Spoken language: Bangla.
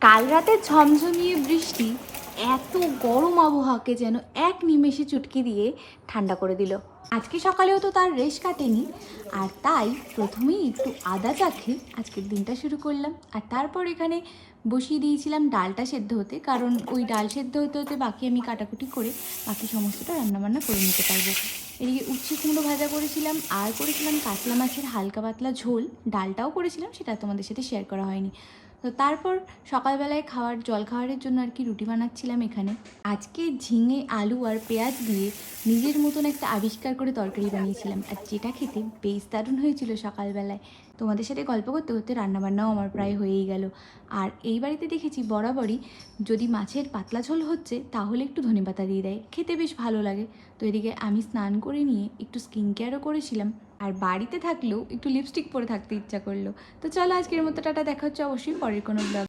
কাল রাতে ঝমঝমিয়ে বৃষ্টি এত গরম আবহাওয়াকে যেন এক নিমেষে চুটকি দিয়ে ঠান্ডা করে দিল। আজকে সকালেও তো তার রেশ কাটেনি, আর তাই প্রথমেই একটু আদা চা খেয়ে আজকের দিনটা শুরু করলাম। আর তারপর এখানে বসিয়ে দিয়েছিলাম ডালটা সেদ্ধ হতে, কারণ ওই ডাল সেদ্ধ হতে হতে বাকি আমি কাটাকুটি করে বাকি সমস্তটা রান্নাবান্না করে নিতে পারবো। এদিকে উচ্ছে কুমড়ো ভাজা করেছিলাম, আর করেছিলাম কাতলা মাছের হালকা পাতলা ঝোল। ডালটাও করেছিলাম, সেটা তোমাদের সাথে শেয়ার করা হয়নি। তো তারপর সকালবেলায় জল খাওয়ারের জন্য আর কি রুটি বানাচ্ছিলাম এখানে। আজকে ঝিঙে আলু আর পেঁয়াজ দিয়ে নিজের মতন একটা আবিষ্কার করে তরকারি বানিয়েছিলাম, আর যেটা খেতে বেশ দারুণ হয়েছিল। সকালবেলায় তোমাদের সাথে গল্প করতে করতে রান্নাবান্নাও আমার প্রায় হয়েই গেল। আর এই বাড়িতে দেখেছি বরাবরই যদি মাছের পাতলা ঝোল হচ্ছে তাহলে একটু ধনেপাতা দিয়ে দেয়, খেতে বেশ ভালো লাগে। তো এদিকে আমি স্নান করে নিয়ে একটু স্কিন কেয়ারও করেছিলাম, আর বাড়িতে থাকলেও একটু লিপস্টিক পরে থাকতে ইচ্ছা করলো। তো চলো আজকের মতো টাটা, দেখা হচ্ছে অবশ্যই পরের কোনো ব্লগ।